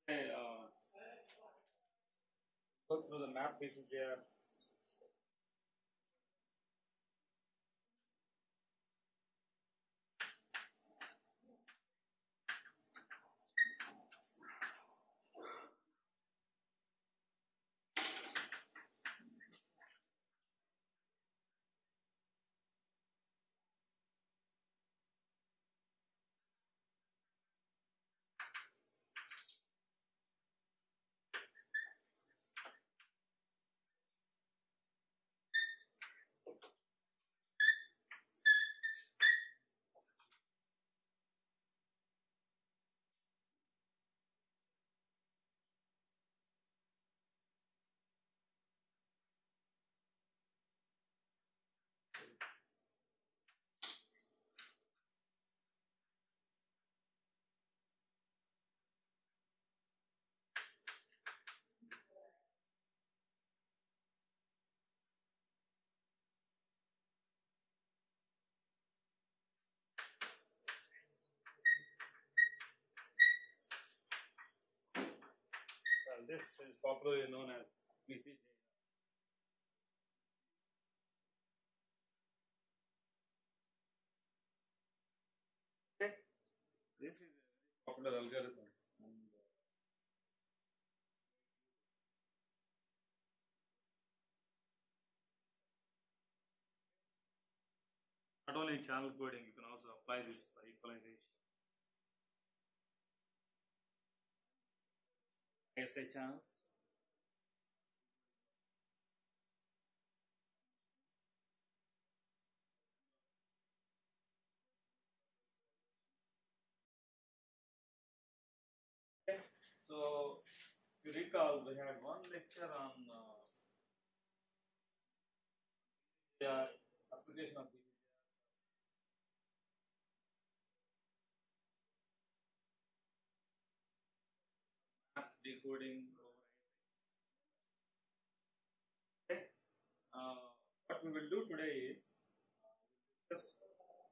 Okay, go through the map BCJR. Well, this is popularly known as BCJR. Okay, this is a very popular algorithm. And, not only in channel coding, you can also apply this for equalization. ASI channels. Okay. So, if you recall, we had one lecture on the application of map decoding. Okay. What we will do today is discuss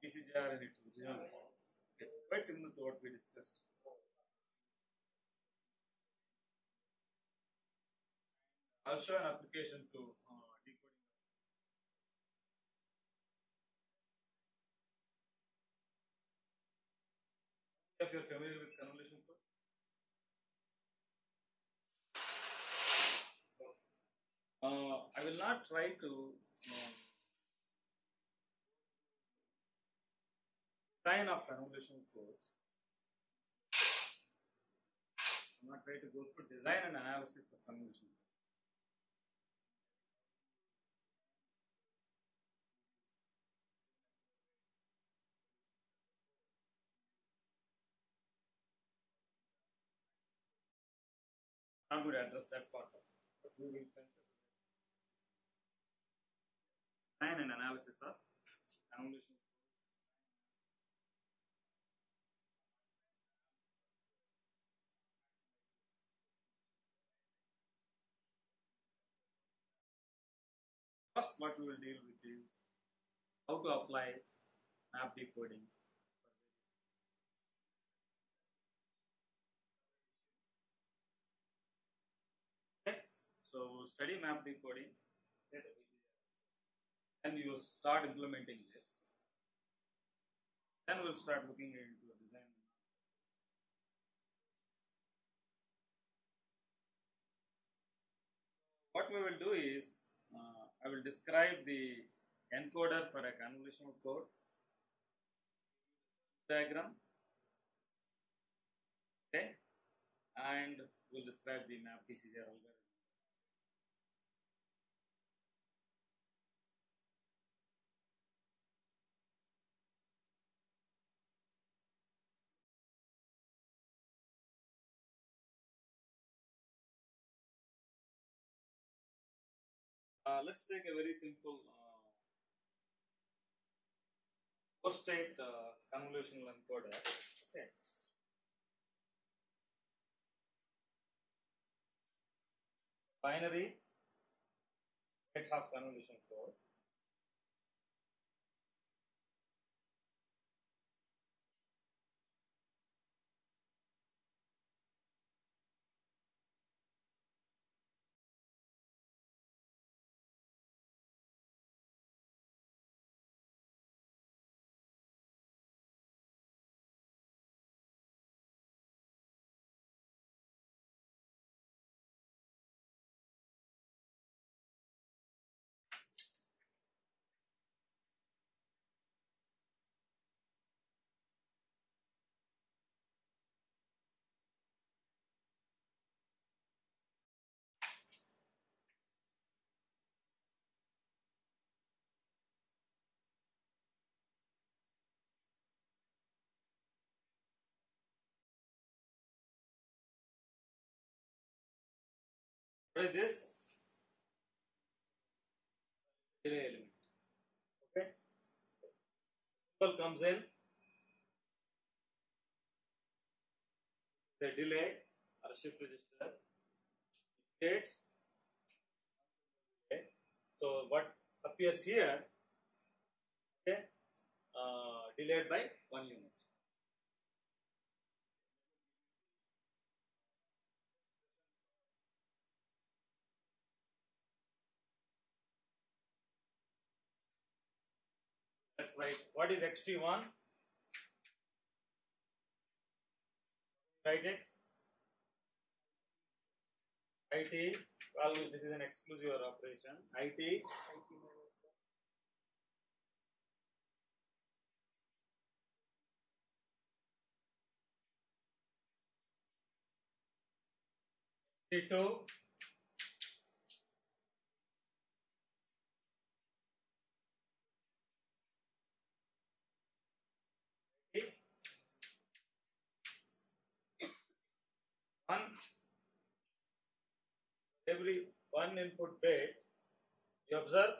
BCJR in its original form. It's quite similar to what we discussed. I'll show an application to decoding. If you're familiar with convolution code, I will not try to design of convolution codes. I'm not trying to go through design and analysis of convolution codes. I'm going to address that part of it. But we will consider design and analysis of convolution. First, what we will deal with is how to apply map decoding. Okay, so study map decoding, and you start implementing this. Then we'll start looking into the design. What we will do is I will describe the encoder for a convolutional code diagram, okay, and we'll describe the map BCJR algorithm. Let's take a very simple four-state convolutional encoder. Okay. Binary state half convolution code. What is this? Delay element. Okay. Symbol comes in the delay or shift register. It creates. Okay. So what appears here? Okay. Delayed by 1 unit. Let's write what is xt1. Write it. IT. Well, this is an exclusive operation. IT. T2. One. Every one input bit, you observe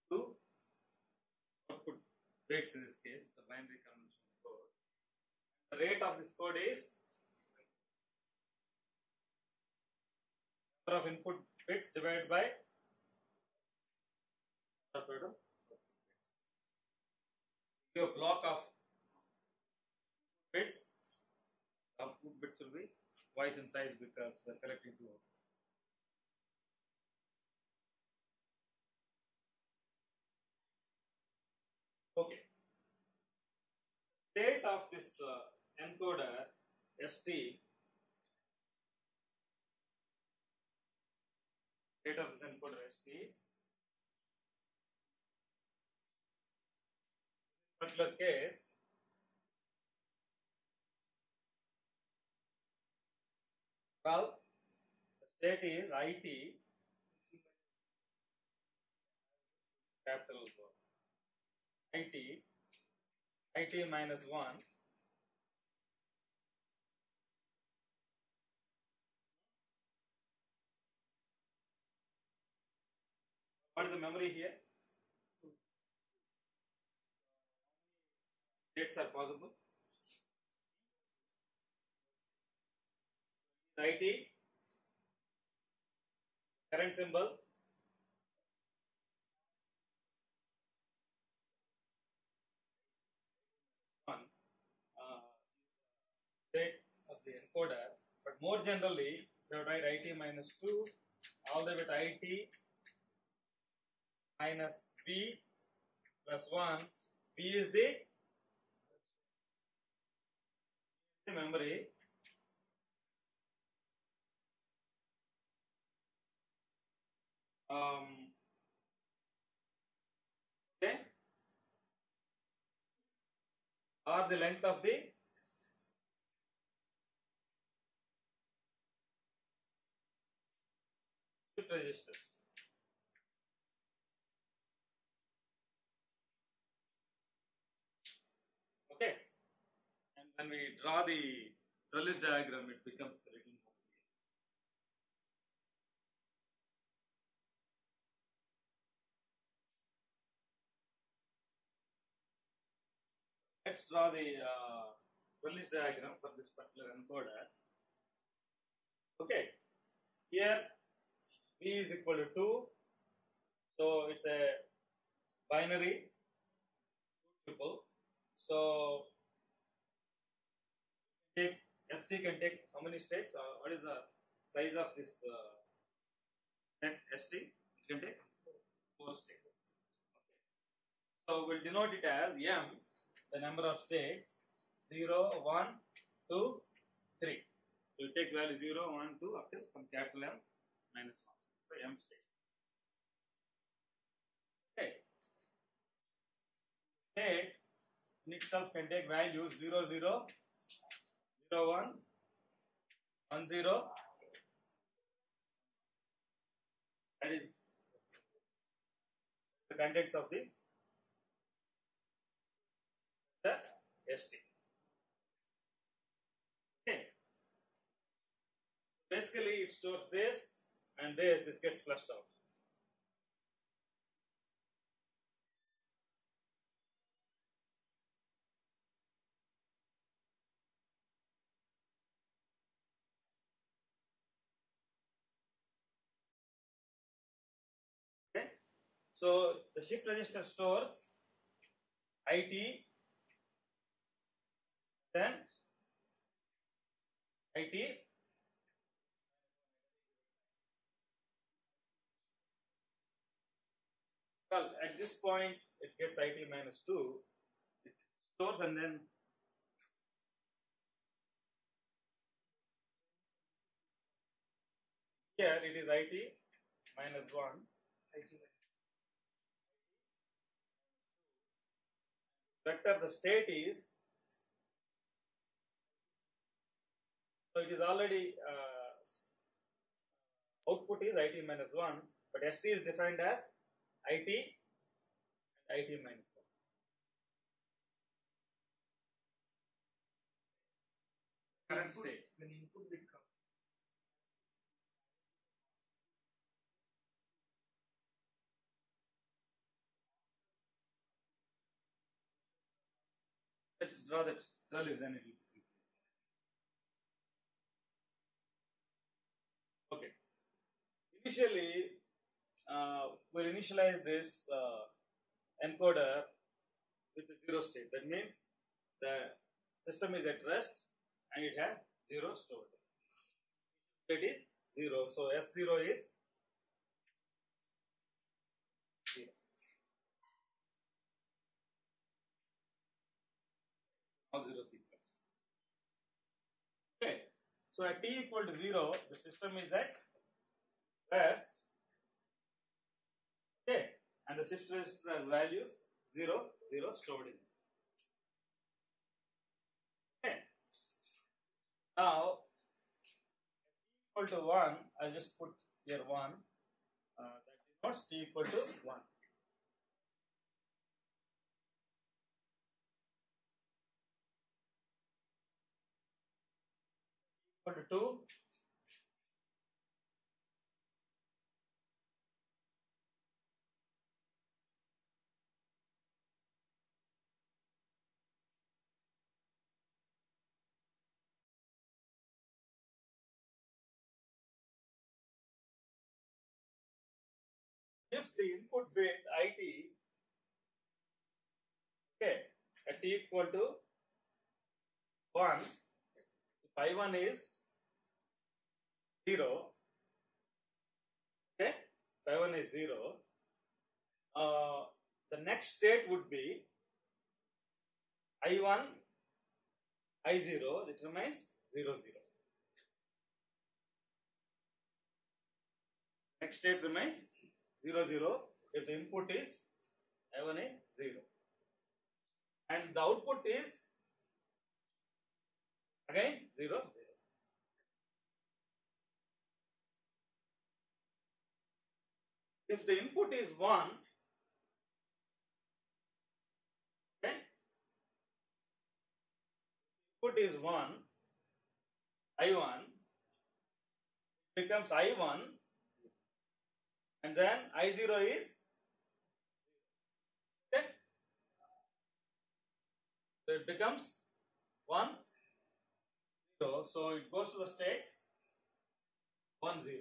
two output bits in this case. It's a binary conventional code. The rate of this code is number of input bits divided by number of output bits. Give a block of bits. Output bits will be twice in size because we are collecting two outputs. Okay. State of this encoder ST. State of this encoder ST. In particular case, well, the state is IT capital IT minus 1 what is the memory here? States are possible. IT current symbol one state of the encoder, but more generally we have write IT minus 2 all the way to IT minus P plus 1. P is the memory. Okay, or the length of the shift registers. Okay, and when we draw the trellis diagram, it becomes a little more clear. Let's draw the trellis diagram for this particular encoder. Okay, here P is equal to 2, so it's a binary tuple. So take ST can take how many states? What is the size of this set ST? It can take 4 states. Okay. So we'll denote it as M, the number of states 0, 1, 2, 3. So it takes value 0, 1, 2 up to some capital M minus 1. So M state. Okay. State in itself can take values 0, 0, 0, 1, 1, 0. That is the contents of the ST. Okay. Basically, it stores this and this gets flushed out. Okay, so the shift register stores IT, then IT. Well, at this point, it gets IT minus 2, it stores, and then here it is IT minus 1. Vector, the state is, so it is already, output is IT minus 1, but ST is defined as IT and IT minus 1. Current state. When input bit comes. Let's draw that then it will be. Okay. Initially, we'll initialize this encoder with the 0 state. That means the system is at rest and it has 0 stored. It is 0. So S0 is 0. Now 0 sequence. Okay. So at t equal to 0, the system is at rest. Okay. And the shift register has values 0, 0 stored in it. Okay. Now, equal to 1, I'll just put here 1. That denotes t equal to 1. Equal to 2. If the input bit IT, okay, at t equal to 1, if I1 is 0, okay, if I1 is 0, the next state would be I1, I0, it remains 0, 0. Next state remains 0, 0 if the input is I1 is 0. And the output is again 0, 0. If the input is 1, okay, input is 1, I1 becomes I1, and then I0 is, okay, so it becomes 1, 0, so it goes to the state 1, 0.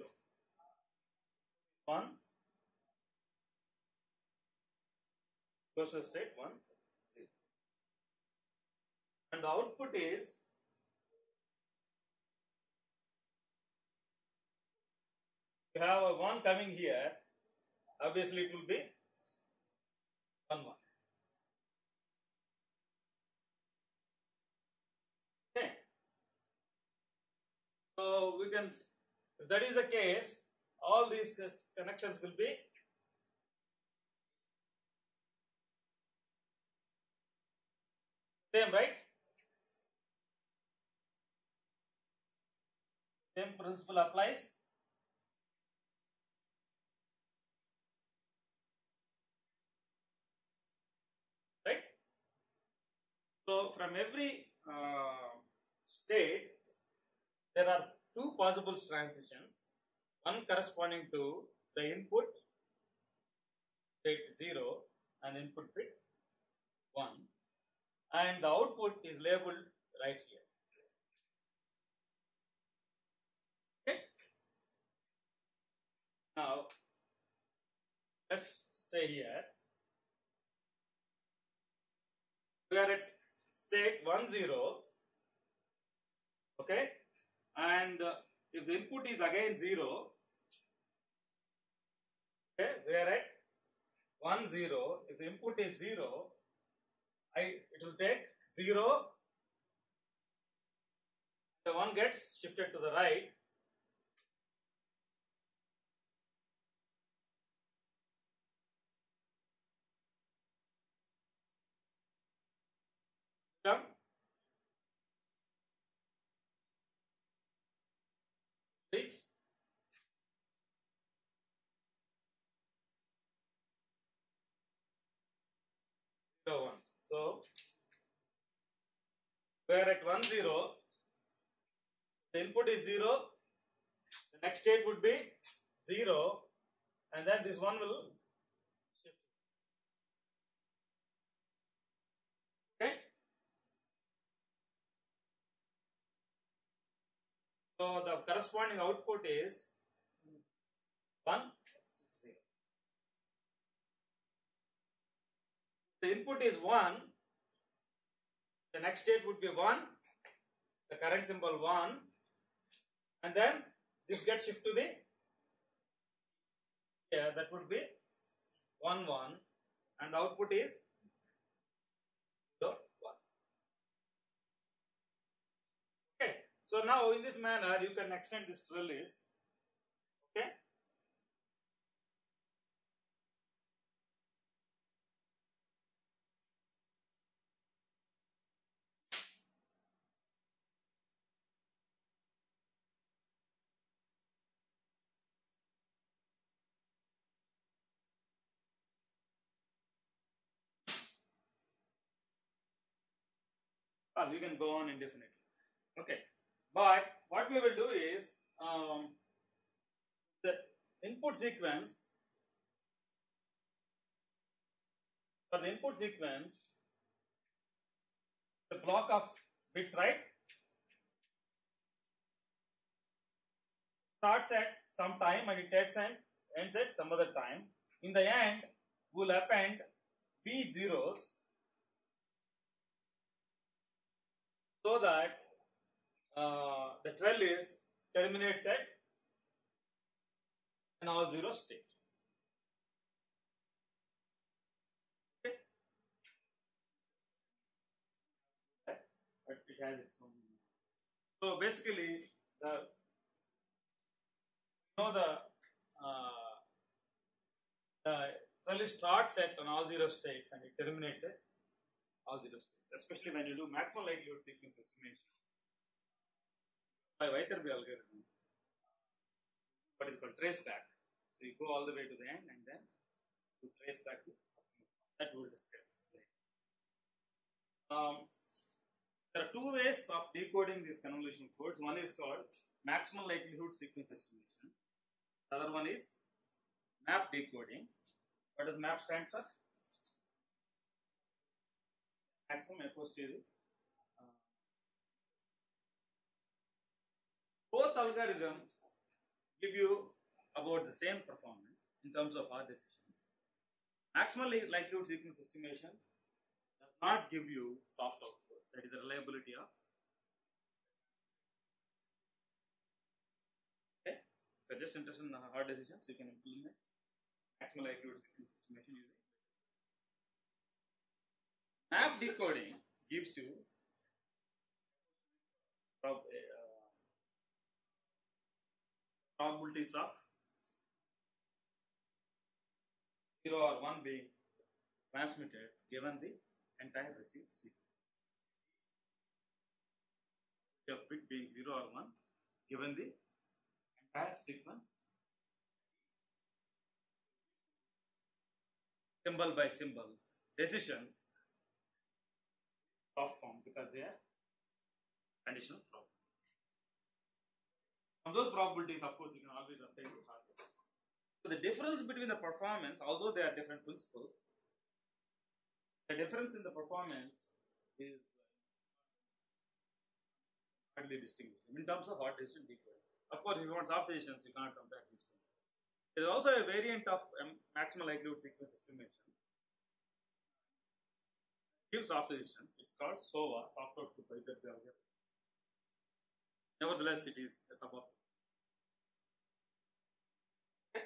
1 goes to the state 1, 0. And the output is you have a 1 coming here, obviously it will be 1, 1. Okay. So we can, if that is the case, all these connections will be same, right? Same principle applies. Right? So from every state, there are two possible transitions. one corresponding to the input bit 0 and input bit 1, and the output is labeled right here. Okay. Now let's stay here. We are at state 1 0. Okay, and if the input is again 0, okay, we are at 1 0. If the input is 0, it will take 0. The 1 gets shifted to the right. Come. Reach. So 1. So we are at 1 0. The input is 0. The next state would be 0, and then this one will shift. Okay. So the corresponding output is 1 0. The input is 1. The next state would be 1. The current symbol 1, and then this gets shifted to the here. That would be 1 1, and the output is 0 1. Okay. So now in this manner you can extend this trellis. Okay. We can go on indefinitely. Okay, but what we will do is the input sequence. For the input sequence, the block of bits, right, starts at some time and it ends at some other time. In the end, we will append V zeros so that the trellis terminates at an all zero state. Okay. But it has its own. So basically, the trellis starts at an all zero states and it terminates at all zero states. Especially when you do maximum likelihood sequence estimation by Viterbi algorithm, what is called trace back. So you go all the way to the end and then you trace back to that. We will discuss later. There are two ways of decoding these convolutional codes. One is called maximum likelihood sequence estimation. The other one is map decoding. What does map stand for? Maximum a posteriori. Both algorithms give you about the same performance in terms of our decisions. Maximum likelihood sequence estimation does not give you soft outputs. That is the reliability of. Okay. If you're just interested in hard decisions, you can implement maximum likelihood sequence estimation using. Map decoding gives you probabilities of 0 or 1 being transmitted given the entire received sequence. Of bit being 0 or 1 given the entire sequence, symbol by symbol decisions soft form because they are conditional problems. From those probabilities, of course, you can always obtain the hard questions. So the difference between the performance, although they are different principles, the difference in the performance is hardly distinguishable in terms of hard decision decoding. Of course, if you want soft decisions, you can't compare these two. There is also a variant of maximal likelihood sequence estimation. Gives soft decisions. It's called SOVA, soft output weighted algorithm. Nevertheless, it is a suboptimal. Okay.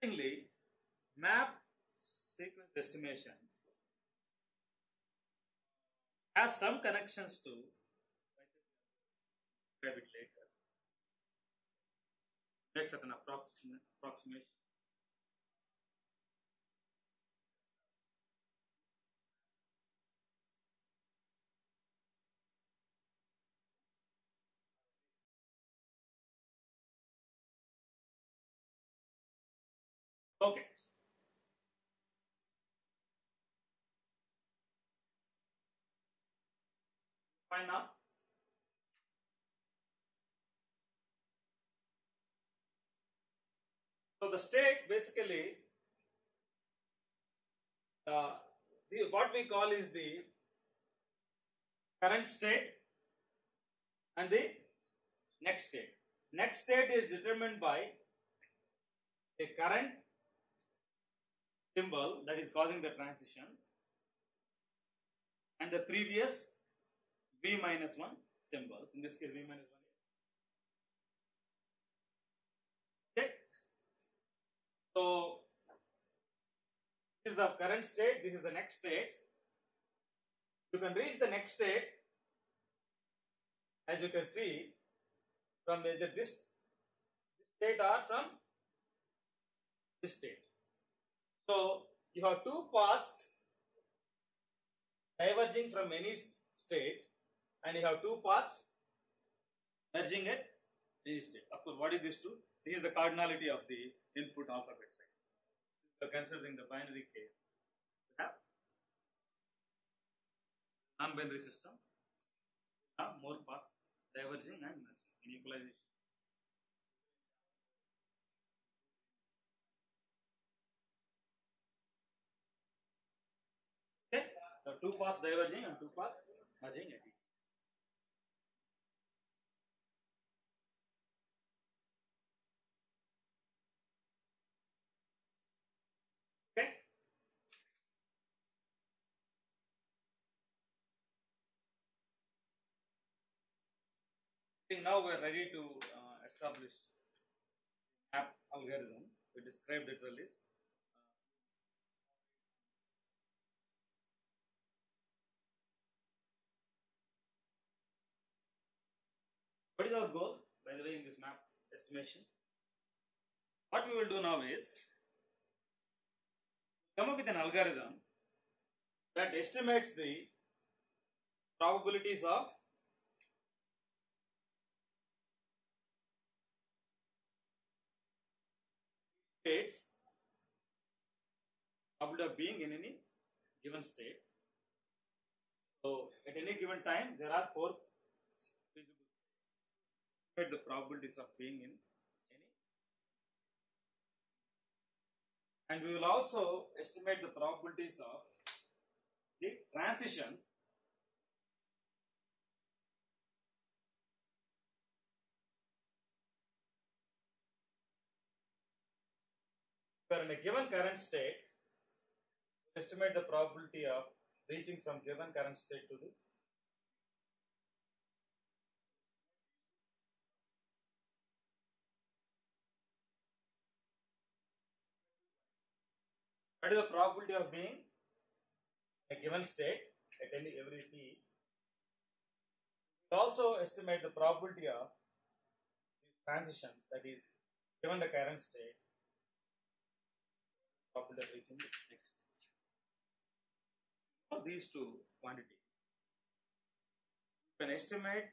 Interestingly, map sequence estimation has some connections to a bit later. Make certain approximation. Okay. Fine now. So the state basically, what we call is the current state and the next state. Next state is determined by a current symbol that is causing the transition and the previous V minus 1 symbols, in this case V minus 1. Okay. So this is the current state, this is the next state. You can reach the next state, as you can see, from this state or from this state. So you have two paths diverging from any state, and you have two paths merging at any state. Of course, what is this two? This is the cardinality of the input alphabet size. So considering the binary case, we have non-binary system, we have more paths diverging and merging in equalization. Okay, so two paths diverging and two paths merging at each. Okay. Now we are ready to establish map algorithm. We described it earlier. What is our goal, by the way, in this map estimation? What we will do now is come up with an algorithm that estimates the probabilities of states, probability of being in any given state. So at any given time, there are 4 feasible states. The probabilities of being in any, and we will also estimate the probabilities of the transitions where in a given current state, estimate the probability of reaching from given current state to the what is the probability of being a given state at every t. We also estimate the probability of these transitions, that is, given the current state, probability of reaching the next state. For these two quantities, you can estimate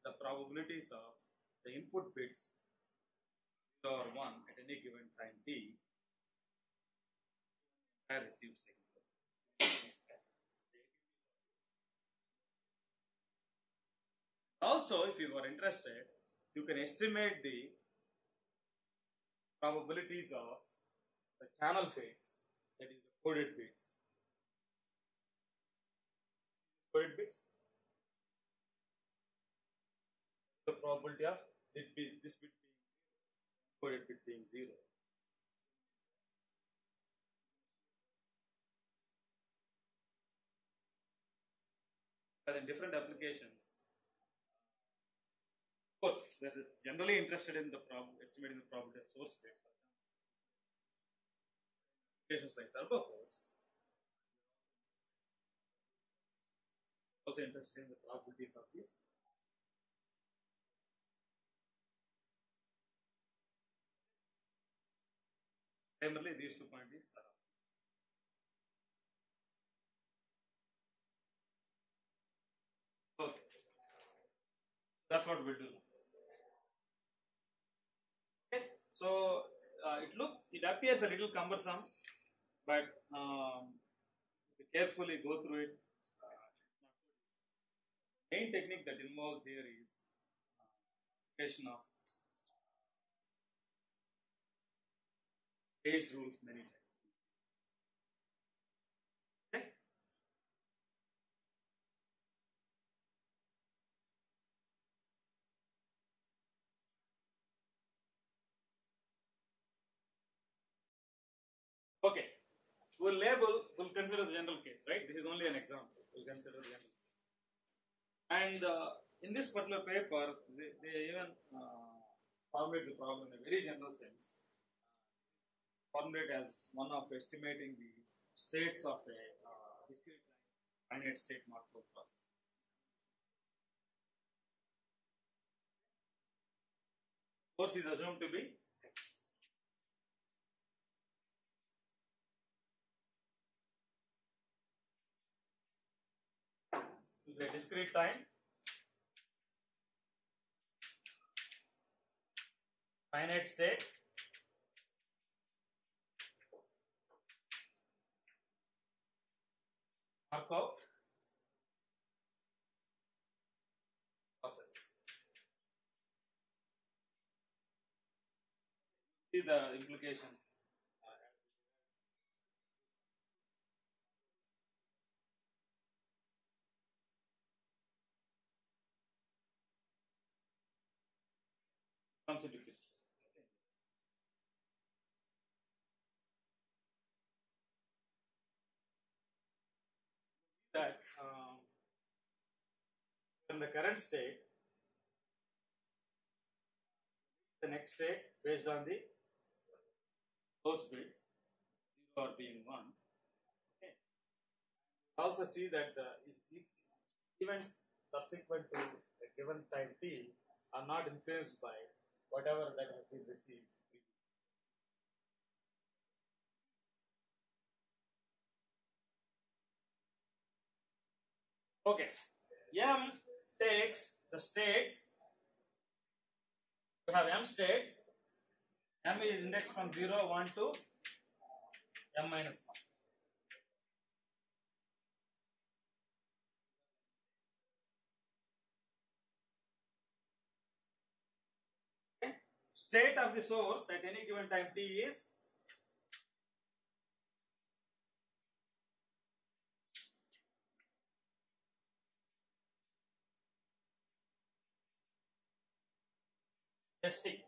the probabilities of the input bits 0 or 1 at any given time t and received signal. Also, if you are interested, you can estimate the probabilities of the channel bits, that is the coded bits. Coded bits, the probability of this bit being coded bit being 0. But in different applications, of course, they are generally interested in the estimating the probability of source bits. Applications like turbo codes, also interested in the probabilities of these. Primarily, these 2 points are. Okay, that's what we'll do. Okay, so it appears a little cumbersome, but if you carefully go through it, the main technique that involves here is application of Bayes rules many times. Okay. Okay. We'll consider the general case, right? This is only an example. We'll consider the general case. And in this particular paper, they even formulate the problem in a very general sense. Formulate as one of estimating the states of a discrete finite state Markov process. Source is assumed to be a discrete time finite state Markov process. See the implications. Comes into picture. That in the current state, the next state based on the those bits, 0 or being 1. Okay. Also see that the events subsequent to a given time t are not influenced by whatever that has been received. Okay, M takes the states. We have M states. M is indexed from 0, 1 to M minus 1. Okay. State of the source at any given time t is ST.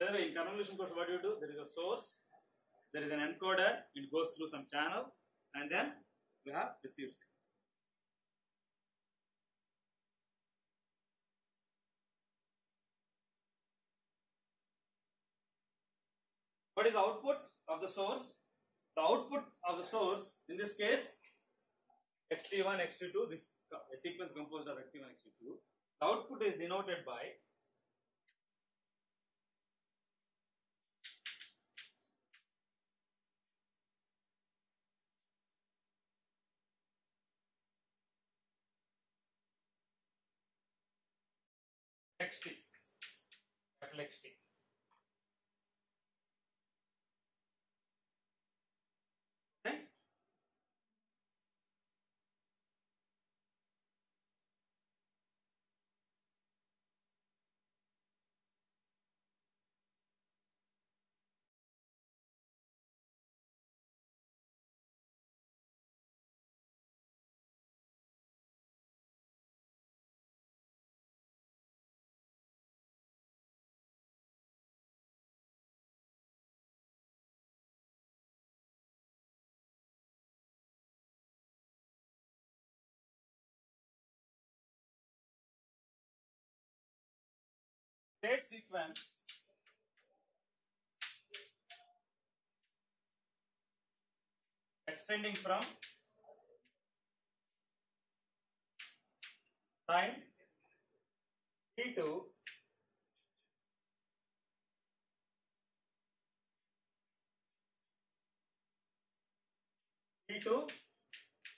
By the way, in convolution course, what do you do? There is a source, there is an encoder, it goes through some channel, and then we have received signal. What is the output of the source? The output of the source, in this case, xt1, xt2, this a sequence composed of xt1, xt2. The output is denoted by xt, capital xt. Okay? state sequence extending from time t to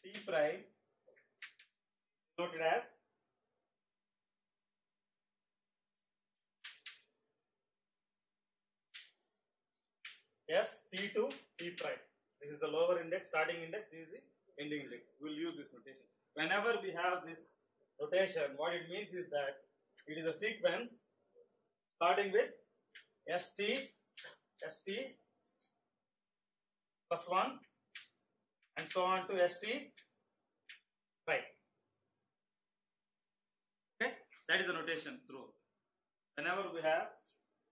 t prime, noted as S t to t prime. This is the lower index, starting index, this is the ending index. We will use this notation. Whenever we have this notation, what it means is that it is a sequence starting with st plus 1 and so on to st prime. Okay, that is the notation through. Whenever we have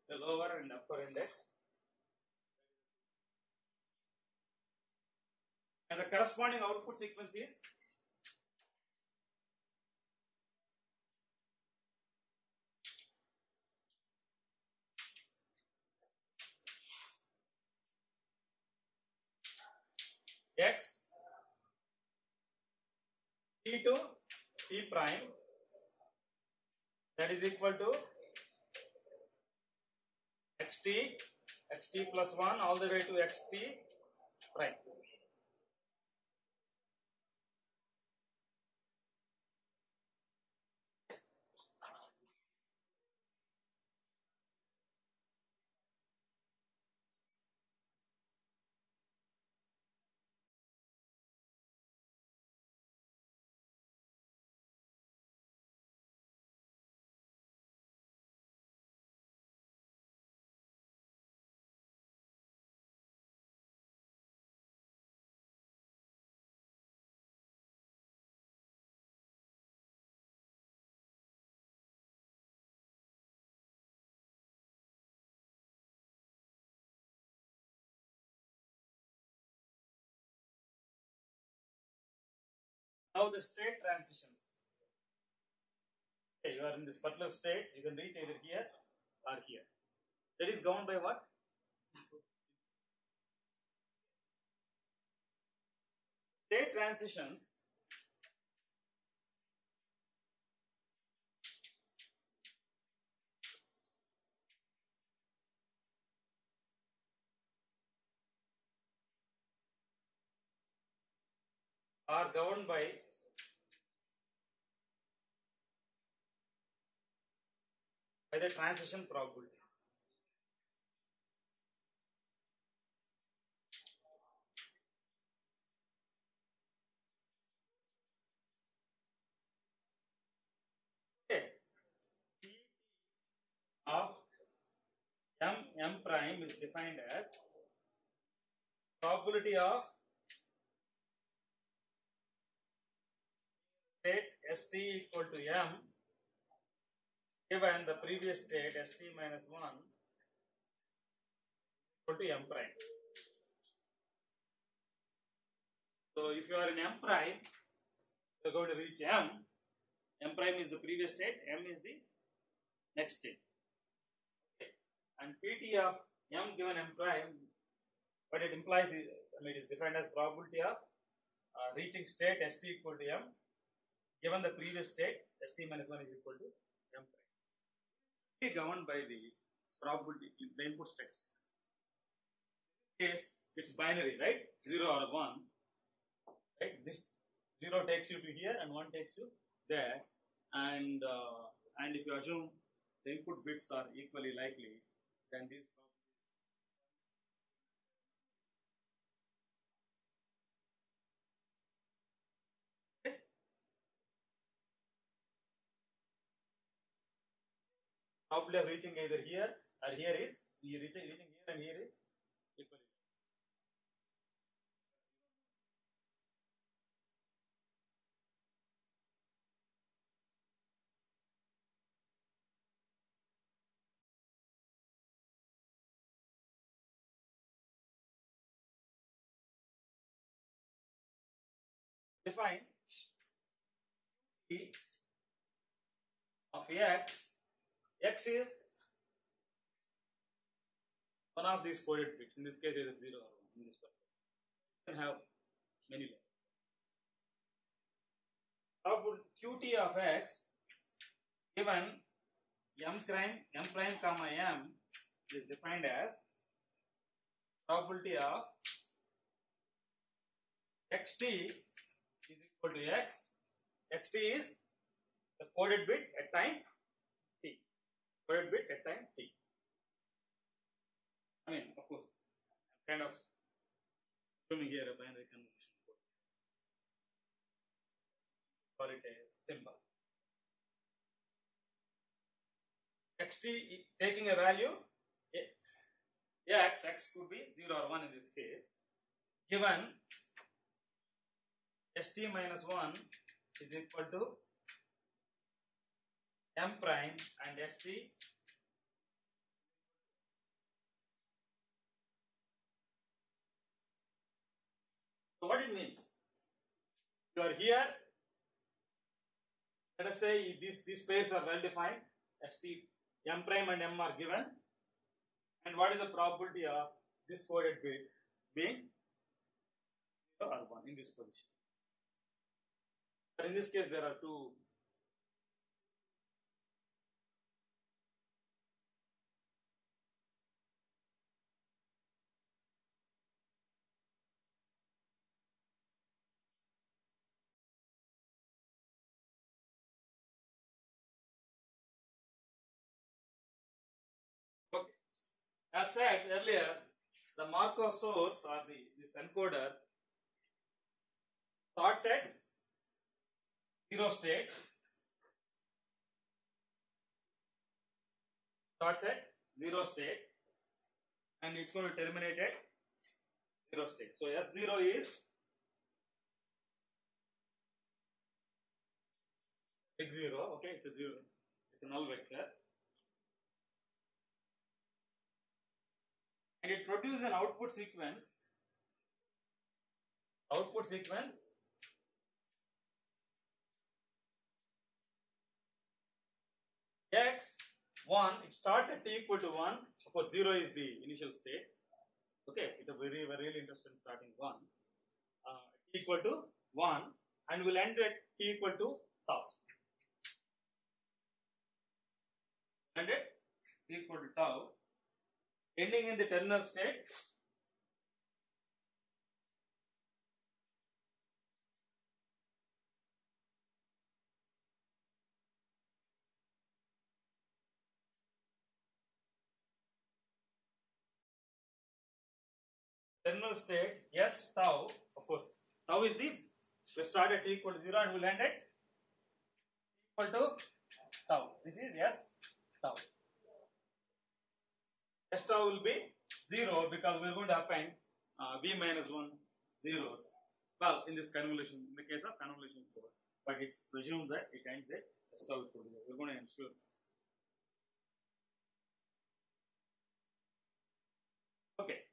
the lower and upper index, and the corresponding output sequence is x t to t prime, that is equal to xt plus 1 all the way to xt prime. Now the state transitions. Okay, you are in this particular state, you can reach either here or here. That is governed by what? State transitions are governed by the transition probabilities. Okay, T of m prime is defined as probability of state st equal to m given the previous state st minus 1 equal to m prime. So if you are in m prime, you are going to reach m. M prime is the previous state, m is the next state. Okay. And pt of m given m prime, what it implies is, it is defined as probability of reaching state st equal to m given the previous state st minus 1 is equal to m prime. It is governed by the probability, the input statistics. In this case, it's binary, right? 0 or 1. Right? This 0 takes you to here and 1 takes you there. And if you assume the input bits are equally likely, then these probability of reaching either here or here is reaching here and here is equally. Define T of x. X is one of these coded bits. In this case, either 0 or 1. In this particular, you can have many levels. Output Qt of x given m prime comma m is defined as probability of xt is equal to x. Xt is the coded bit at time t. Coded bit at time t. I mean, of course, I'm kind of assuming here a binary convolution code. Call it a symbol. Xt taking a value x could be 0 or 1 in this case, given st minus 1 is equal to m prime and st so what it means, you are here, let us say these pairs are well defined, st m prime and m are given, and what is the probability of this coded bit being 0 or 1 in this position. But in this case there are two okay. As said earlier, the Markov source or this encoder starts at 0 state, and it's going to terminate at 0 state. So S0 is x0, okay, it's a 0, it's a null vector. And it produces an output sequence. X1, it starts at t equal to 1. Of course, 0 is the initial state. Okay, it's a very really interesting starting 1. T equal to 1, and will end at t equal to tau. And at t equal to tau, ending in the terminal state. Terminal state S tau, of course, tau is the, we start at t equal to 0 and will end at equal to tau. This is S tau. S tau will be 0 because we are going to append v minus 1 zeros. Well, in this convolution, in the case of convolution code, but it's presumed that it ends at S tau equal to 0. We are going to ensure. Okay.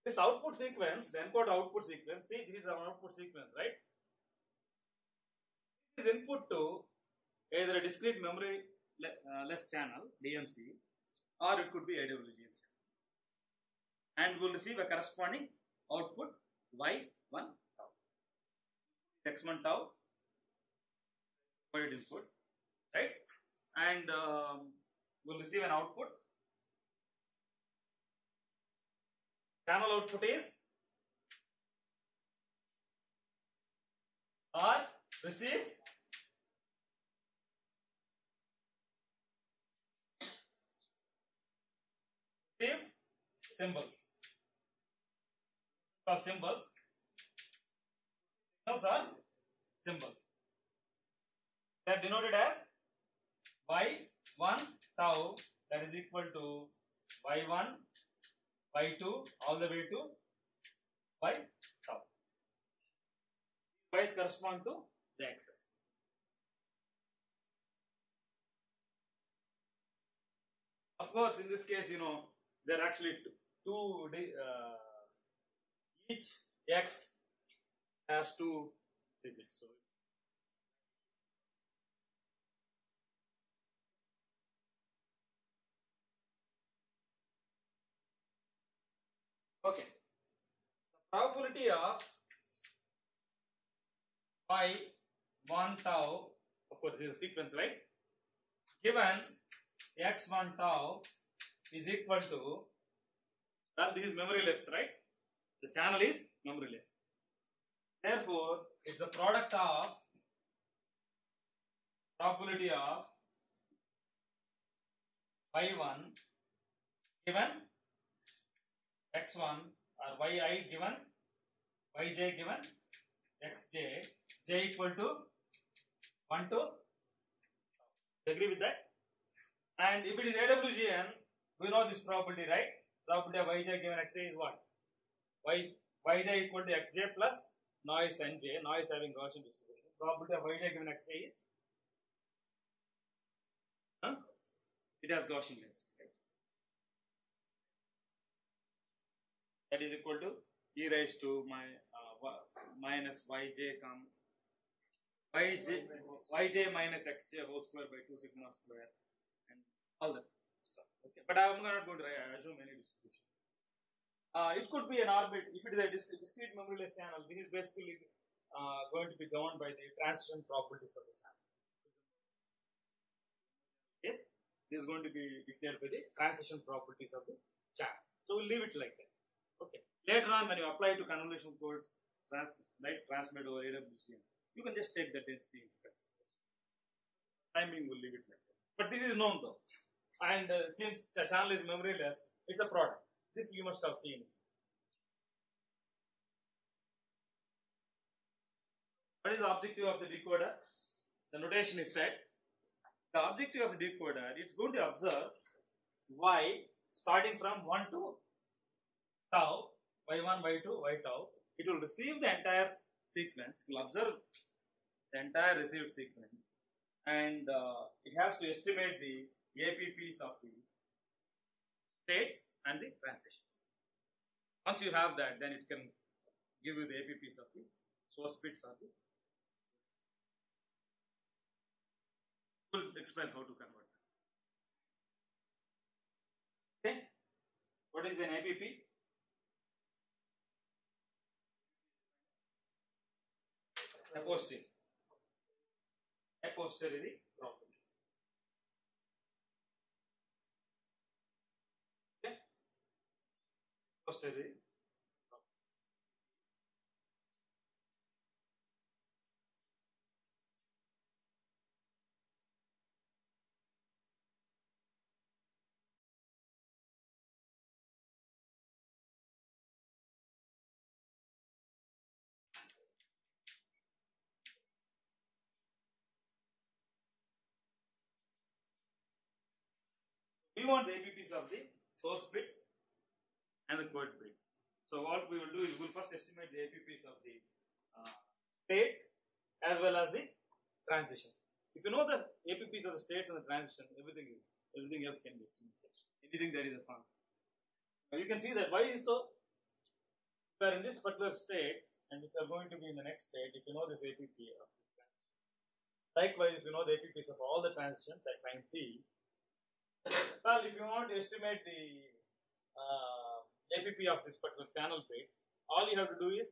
This output sequence, the encode output sequence, see this is our output sequence, right? This is input to either a discrete memory less channel, DMC, or it could be AWGN channel. And we'll receive a corresponding output Y1 tau. X1 tau, coded input, right? And we'll receive an output. Channel output is or receive symbols. For signals are symbols. They are denoted as Y1 tau, that is equal to Y1, Y2 all the way to Y tau. Y's correspond to the axis. Of course, in this case, there are actually two each x has 2 digits. So Okay. The probability of y1 tau, of course this is a sequence, right? Given x1 tau is equal to, well, this is memoryless, right? The channel is memoryless. Therefore, it's the product of probability of y1 given x1 or yi given yj given xj, j equal to 1 to. You agree with that? And if it is AWGN, we know this property, right? Property of yj given xj is what? Yj equal to xj plus noise nj, noise having Gaussian distribution. Property of yj given xj is, it has Gaussian density. Right? That is equal to e raised to minus yj yj minus xj whole square by 2 sigma square and all that stuff. Okay, but I am not going to assume any distribution. It could be an orbit. If it is a discrete memoryless channel, this is basically going to be governed by the transition properties of the channel. Yes, this is going to be dictated by the transition properties of the channel. So we'll leave it like that. Okay. Later on, when you apply to convolutional codes, transmit over AWGN, you can just take the density into consideration. Timing will leave it like that. But this is known though, and since the channel is memoryless, it's a product. This you must have seen. What is the objective of the decoder? The notation is set. The objective of the decoder, it's going to observe y starting from 1 to tau, y1, y2, y tau. It will receive the entire sequence. It will observe the entire received sequence, and it has to estimate the APPs of the states and the transitions. Once you have that, then it can give you the APPs of the source bits of the. We'll explain how to convert them. Okay. What is an APP? A posteriori properties. Okay. Posteriori. We want the APPs of the source bits and the code bits. So what we will do is we will first estimate the APPs of the states as well as the transitions. If you know the APPs of the states and the transition, everything else can be estimated. Anything that is a function. Now you can see that why is so. If you are in this particular state and if you are going to be in the next state, if you know this APP of this transition. Likewise, if you know the APPs of all the transitions at time t. Well, if you want to estimate the APP of this particular channel bit, all you have to do is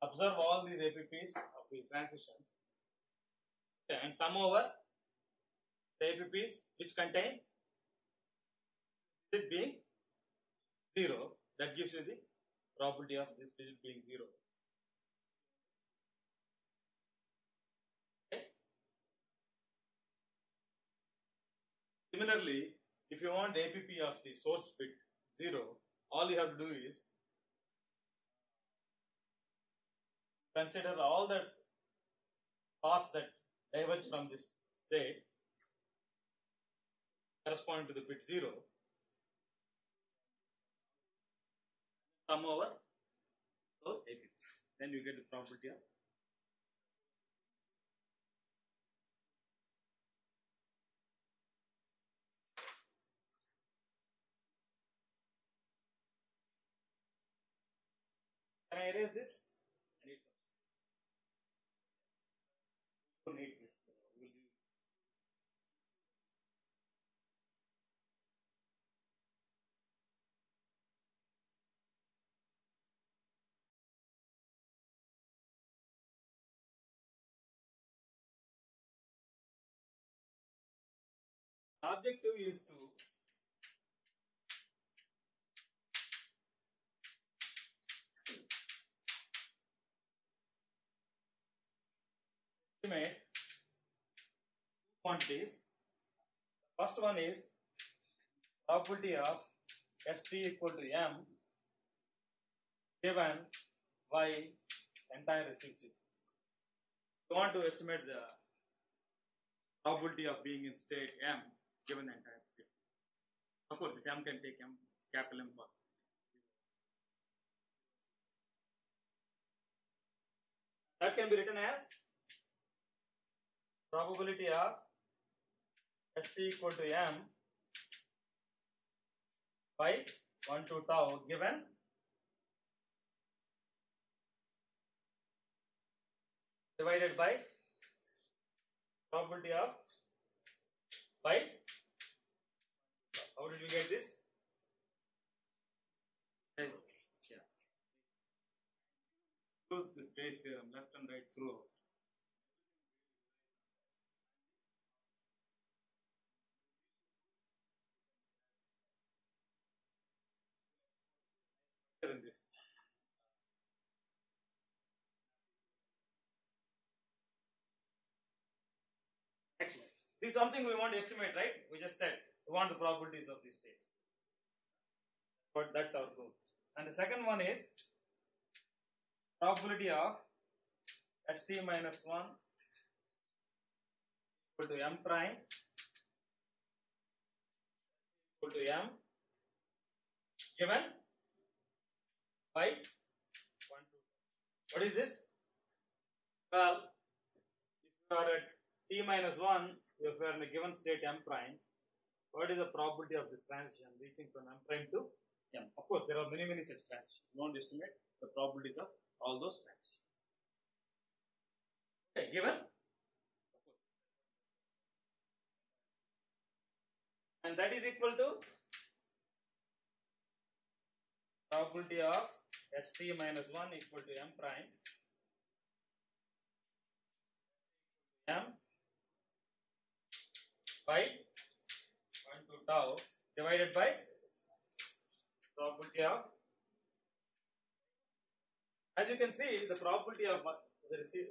observe all these APPs of the transitions, okay, and sum over the APPs which contain digit being 0. That gives you the probability of this digit being 0. Okay. Similarly, if you want the APP of the source bit 0, all you have to do is consider all the paths that diverge from this state corresponding to the bit 0, sum over those APPs. Then you get the probability of. Can I erase this? I need some. You don't need this. We'll do. The objective is to estimate quantities. First one is probability of st equal to m given y entire receipt sequence. You want to estimate the probability of being in state m given the entire receipt sequence. Of course, this m can take m, capital M possibilities. That can be written as probability of st equal to m by 1 to tau given divided by probability of by, how did you get this? Yeah. Use the space theorem, left and right throughout. In this. Excellent. This is something we want to estimate, right? We just said we want the probabilities of these states. But that's our goal. And the second one is probability of st minus 1 equal to m prime equal to m given by 1 to. What is this? Well, if you are at t minus 1, if you are in a given state m prime, what is the probability of this transition reaching from m prime to m? Of course, there are many such transitions. You want to estimate the probabilities of all those transitions. Okay, given. And that is equal to probability of st minus 1 equal to m prime m by 1 to tau divided by probability of, as you can see, the probability of the receive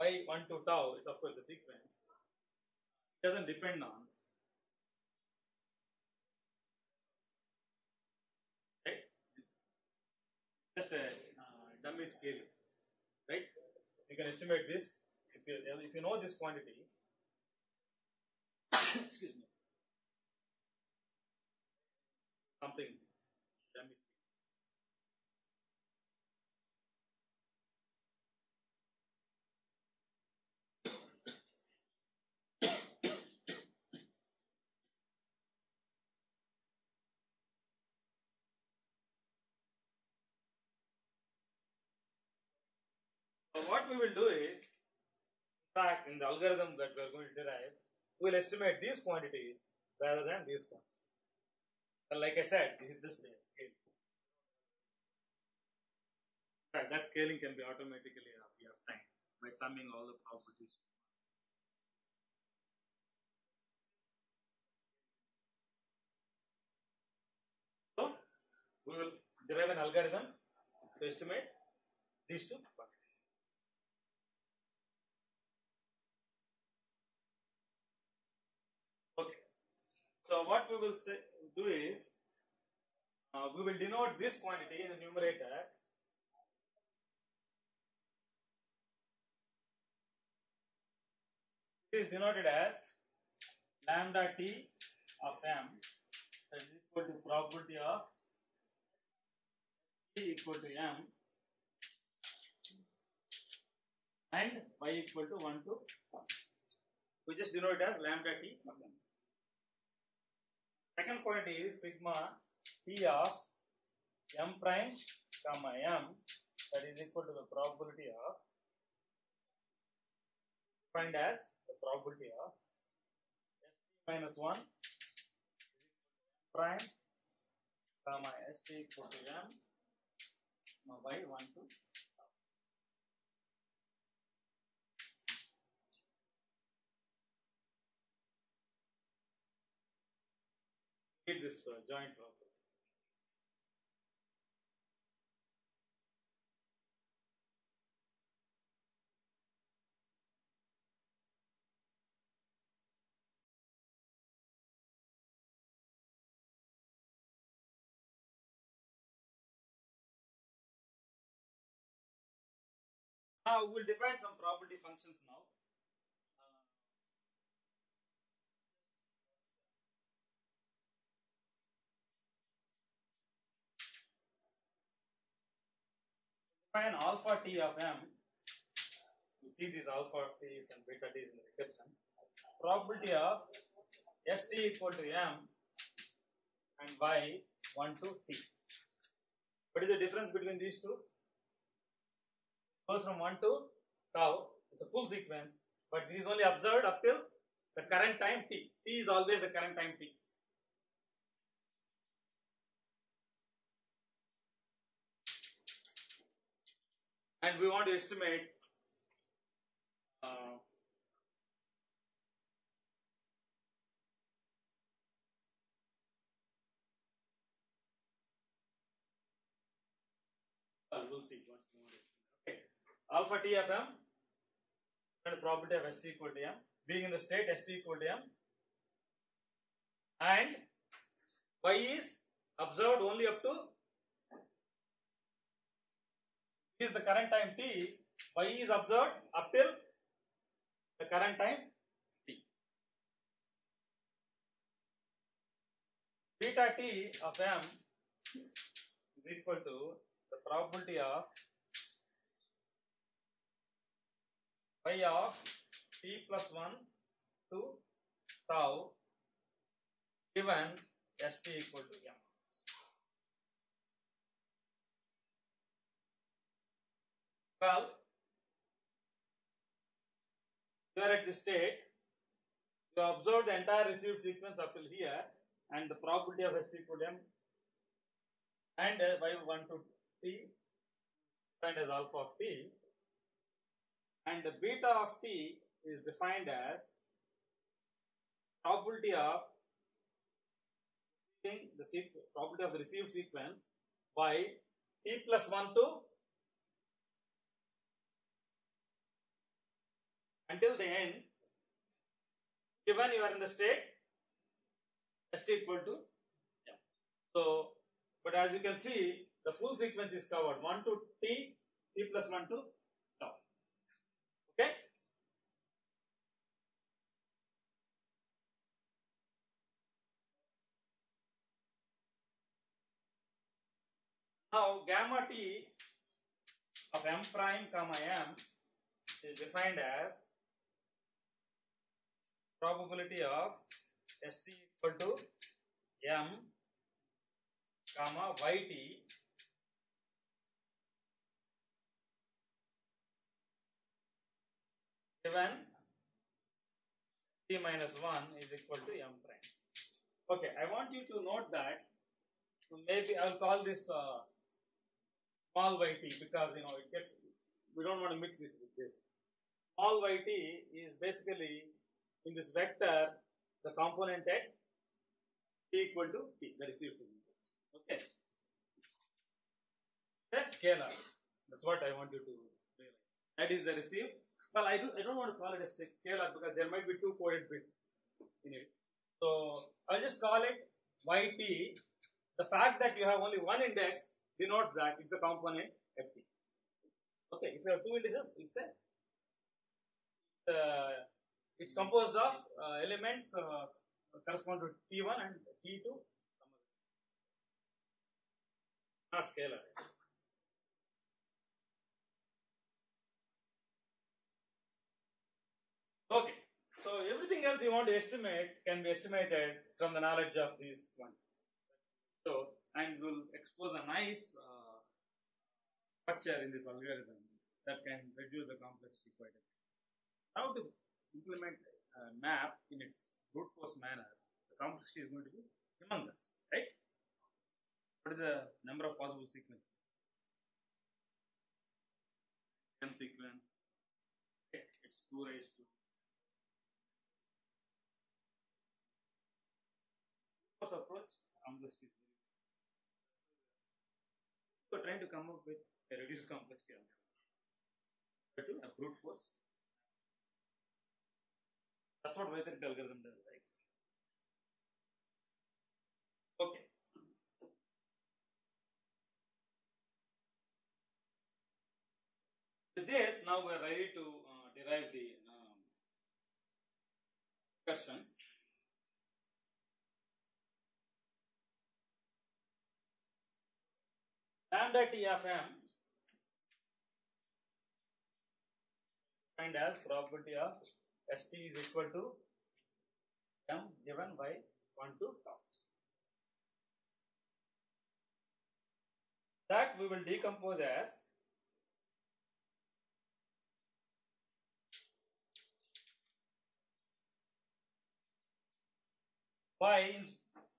by 1 to tau is of course the sequence. It doesn't depend on, right? It's just a dummy scale, right? You can estimate this if you know this quantity. Excuse me. Something dummy scale. So what we will do is, in fact, in the algorithm that we are going to derive, we will estimate these quantities rather than these quantities. And like I said, this is just a scale. In fact, that scaling can be automatically obtained by summing all the properties. So we will derive an algorithm to estimate these two quantities. Okay. So what we will do is, we will denote this quantity in the numerator it is denoted as lambda t of m that is equal to probability of t equal to m and y equal to 1 to 1. We just denote it as lambda t of m. Second quantity is sigma t of m prime comma m that is equal to the probability of, defined as the probability of st minus 1 prime comma st equal to m by 1 to. joint property. Now we'll define some property functions now. Define alpha t of m. You see these alpha t's and beta t's in the recursions. Probability of st equal to m and y 1 to t. What is the difference between these two? It goes from 1 to tau. It's a full sequence, but this is only observed up till the current time t. T is always the current time t. And we want to estimate we'll see. Okay. Alpha t of m and probability of st equal to m, being in the state st equal to m, and y is observed only up to, this is the current time t, y is observed up till the current time t. Beta t of m is equal to the probability of y of t plus 1 to tau given st equal to m. Well, you are at this state, you observe the entire received sequence up till here, and the probability of st equal to m and y1 to t defined as alpha of t, and the beta of t is defined as probability of the probability of the received sequence by t plus 1 to until the end, given you are in the state st equal to m. So, but as you can see, the full sequence is covered 1 to t, t plus 1 to tau. Okay? Now, gamma t of m prime comma m is defined as probability of st equal to m comma yt given t minus 1 is equal to m prime. Okay, I want you to note that, maybe I'll call this small yt, because it gets, we don't want to mix this with this. Small yt is basically in this vector the component at t equal to t, the received signal. Okay, that's scalar. That's what I want you to realize. That is the received. Well, I don't want to call it a scalar because there might be two coded bits in it. So I'll just call it yt. The fact that you have only one index denotes that it's a component at t. Okay, if you have two indices, it's composed of elements correspond to t1 and t2. Not scalar. Okay, so everything else you want to estimate can be estimated from the knowledge of these quantities. So, and we'll expose a nice structure in this algorithm that can reduce the complexity quite a bit. How to implement a map in its brute force manner, the complexity is going to be humongous, right? What is the number of possible sequences? M sequence, okay, it's 2 raised to. Approach, how complexity is very big. So trying to come up with a reduced complexity algorithm to a brute force. That's what Weighted algorithm does, right? Okay. With this, now we are ready to derive the questions. Lambda T of M defined as probability of ST is equal to M given by 1 to tau. That we will decompose as by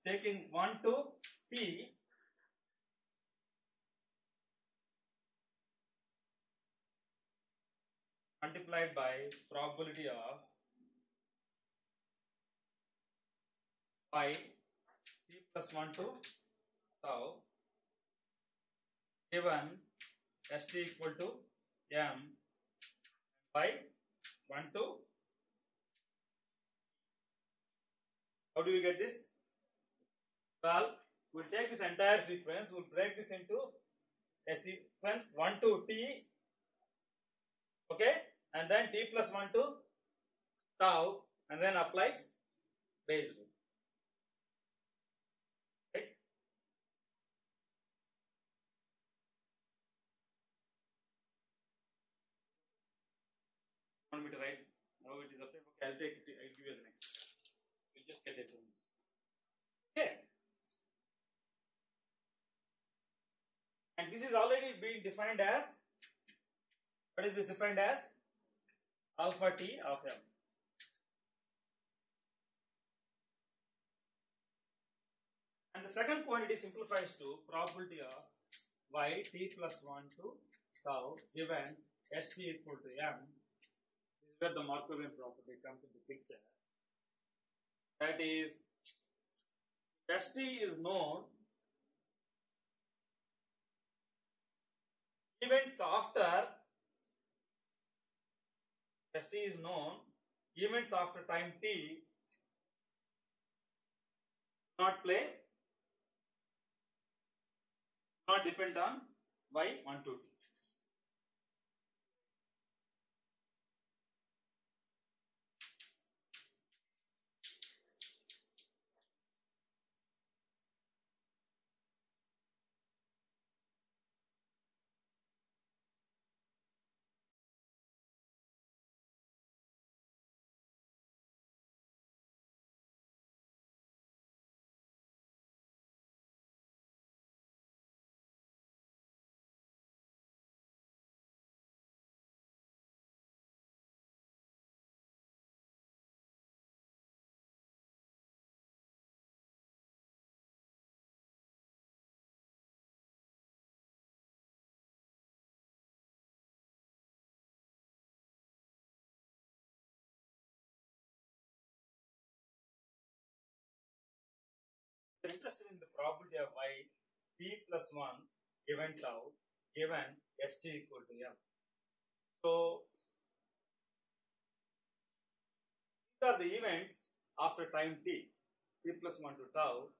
taking 1 to T multiplied by probability of by T plus 1 to tau given ST equal to M by 1 to. How do we get this? Well, we'll take this entire sequence, we'll break this into a sequence 1 to T, okay, and then T plus 1 to tau, and then applies base rule. Right? Want me to write how it is applied? Okay, I'll take it, I'll give you the next. We'll just get it from this. Okay. And this is already being defined as, what is this defined as? Alpha T of M. And the second quantity simplifies to probability of y T plus 1 to tau given ST equal to M. This is where the Markovian property comes into picture. That is, ST is known, events after ST is known, events after time T not play, not depend on y1 to T. If you're interested in the probability of y T plus 1 given tau given ST equal to M. So these are the events after time T plus 1 to tau,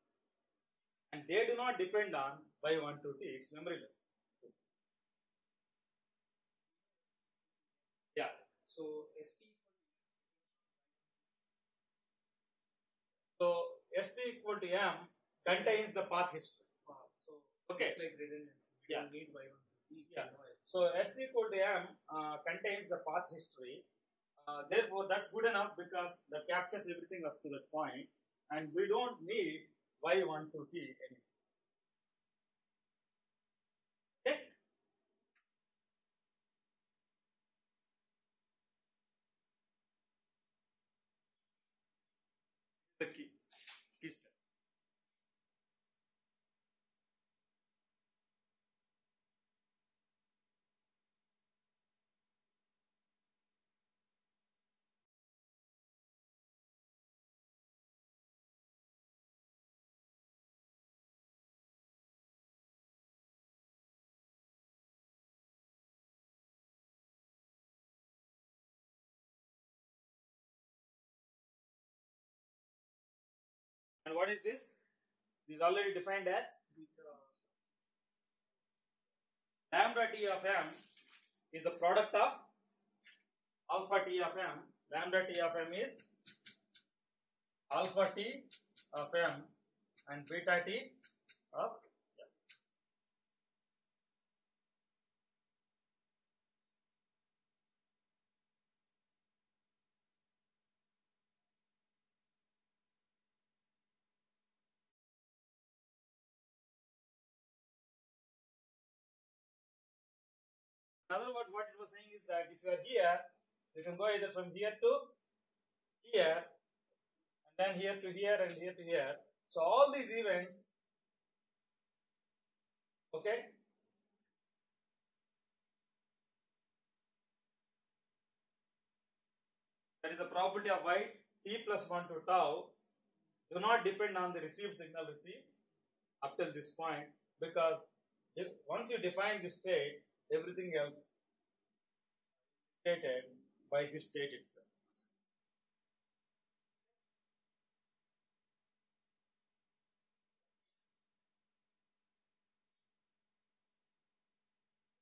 and they do not depend on y1 to T, it's memoryless. Yeah. So ST equal to M contains the path history. wow. So Okay. it's like redundancy. We Yeah. don't need y1 to t. Yeah. No ST. So ST equal to M contains the path history. Therefore, that's good enough because that captures everything up to that point, and we don't need y1 to T anymore. Okay? The key step. And what is this? This is already defined as lambda t of m is the product of alpha t of m. Lambda t of m is alpha t of m and beta t of m. In other words, what it was saying is that if you are here, you can go either from here to here, and then here to here, and here to here. So all these events, okay, that is the property of y t plus 1 to tau, do not depend on the received signal received up till this point, because if once you define this state, everything else stated by this state itself.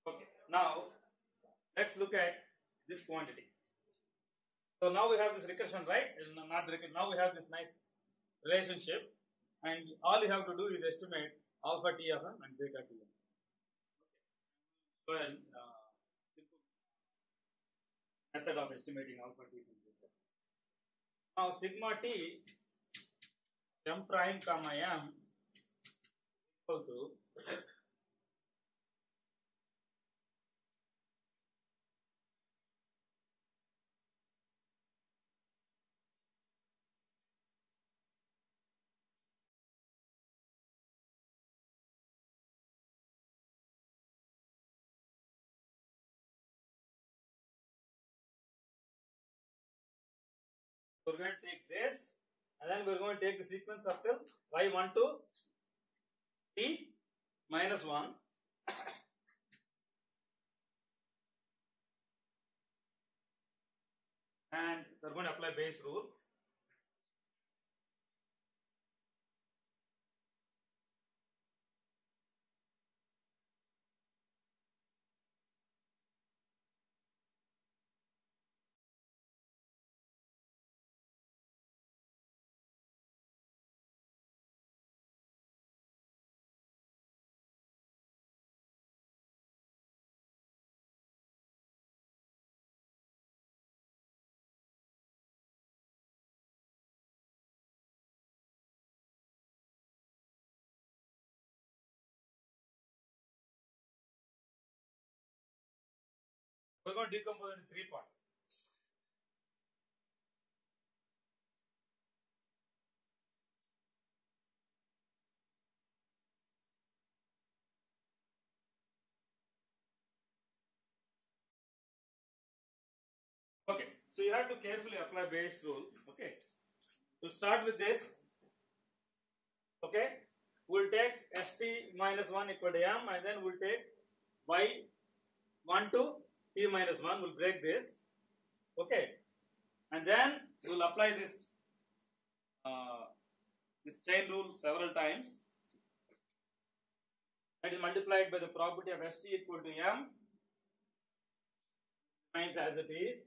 Okay, now let's look at this quantity. So now we have this recursion, right? Not recursion. Now we have this nice relationship, and all you have to do is estimate alpha t of m and beta t of m. Well, simple method of estimating alpha t and beta. Now sigma t m prime comma m equal to we're going to take this, and then we're going to take the sequence up till y1 to t minus 1. And we're going to apply Bayes rule. We're going to decompose into 3 parts. Okay, so you have to carefully apply Bayes rule. Okay, we'll start with this. Okay, we'll take st minus 1 equal to m, and then we'll take y1 to t minus 1. We'll break this. Okay, and then we'll apply this this chain rule several times. That is multiplied by the property of st equal to m, finds as it is,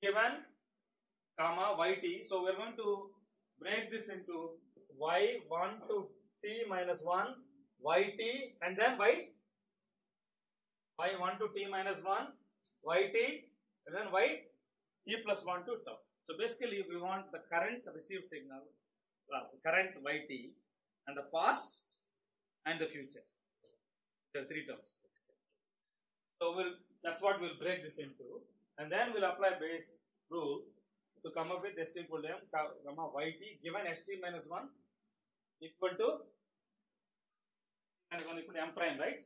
given comma yt. So we're going to break this into y1 to t minus 1, yt, and then y1 to t minus 1, yt, and then t plus 1 to tau. So basically we want the current received signal, current yt, and the past and the future. There are 3 terms basically. So that's what we'll break this into, and then we'll apply Bayes rule to come up with st equal to m comma yt, given st minus 1 equal to m prime, right?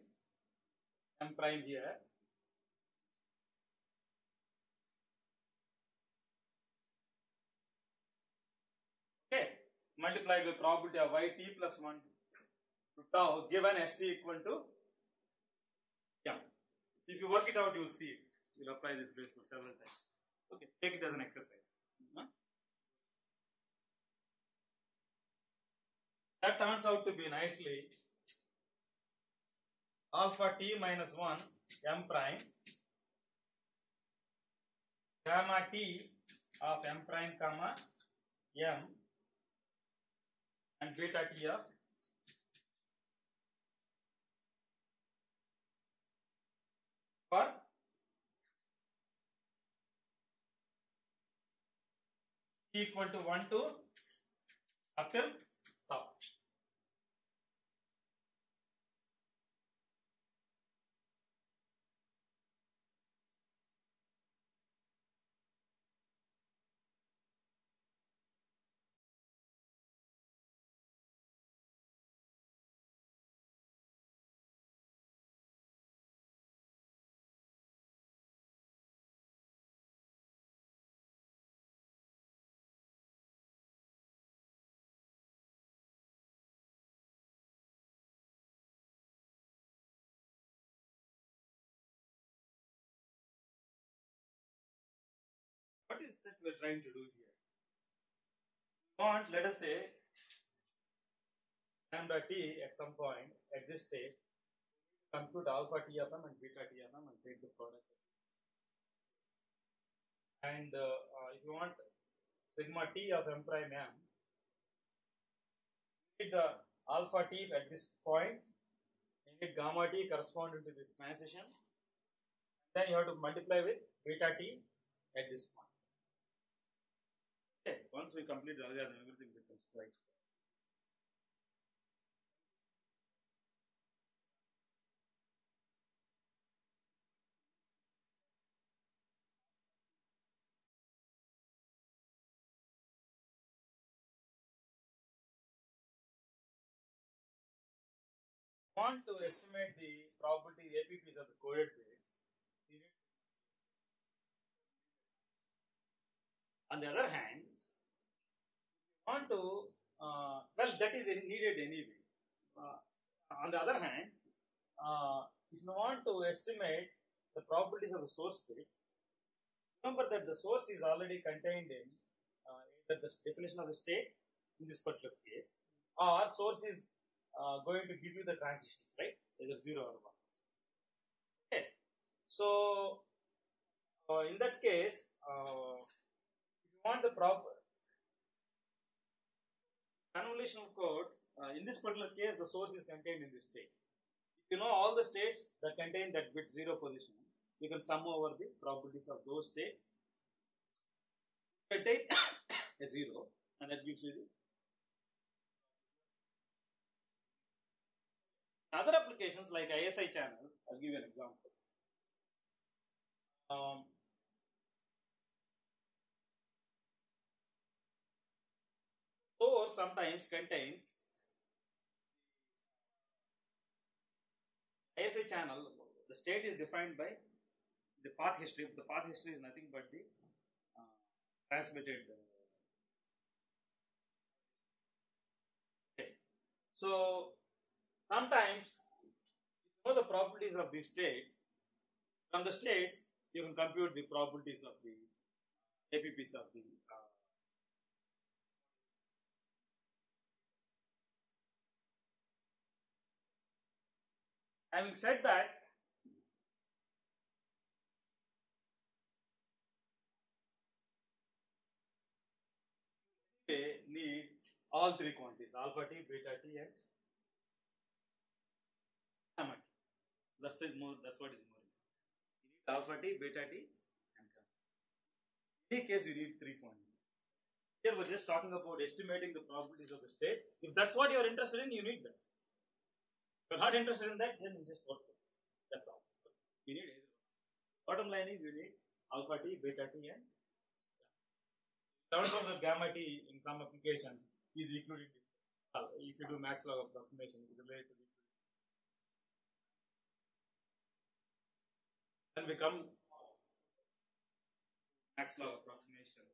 M prime here. Okay, multiplied with probability of yt plus 1 to tau, given st equal to m. If you work it out, you will see it. You'll apply this Bayes rule several times. Okay, take it as an exercise. That turns out to be nicely alpha t minus 1 m prime gamma t of m prime comma m and beta t of for t equal to 1 to up till top. What is that we are trying to do here? We want, let us say, lambda t at some point at this state, compute alpha t of m and beta t of m and take the product. And if you want sigma t of m prime m, you need the alpha t at this point, you need gamma t corresponding to this transition, then you have to multiply with beta t at this point. Okay, once we complete the algorithm, everything becomes quite clear. Want to estimate the probability APPs of the coded bits. On the other hand, want to well, that is needed anyway. On the other hand, if you want to estimate the probabilities of the source bits, remember that the source is already contained in either the definition of the state in this particular case, or source is going to give you the transitions, right? Either 0 or 1. Okay. So, in that case, if you want the proper convolutional codes, in this particular case, the source is contained in this state. If you know all the states that contain that bit 0 position, you can sum over the probabilities of those states, contain a 0, and that gives you the other applications like ISI channels. I'll give you an example. Source sometimes contains ISI channel. The state is defined by the path history. The path history is nothing but the transmitted. Okay. So sometimes you know the probabilities of these states. From the states, you can compute the probabilities of the APPs of the having said that, they need all three quantities: alpha t, beta t, and gamma t. That's what is more important. You need alpha t, beta t, and gamma. In any case, you need 3 quantities. Here we're just talking about estimating the probabilities of the states. If that's what you're interested in, you need that. If you're not interested in that, then you just work with this. That's all. You need either. Bottom line is you need alpha t, beta t, and terms of gamma t in some applications is included. If you do max log approximation, it is related to the. Then we come max log approximation.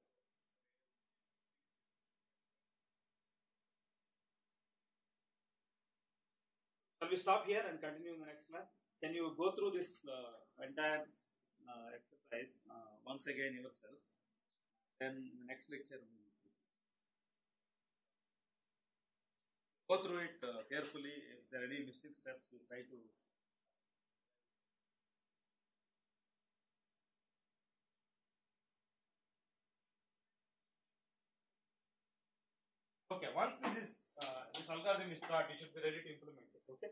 Shall we stop here and continue in the next class? Can you go through this entire exercise once again yourself? Then the next lecture. go through it carefully. If there are any missing steps, you try to. Okay, once this algorithm is taught, you should be ready to implement it. Okay.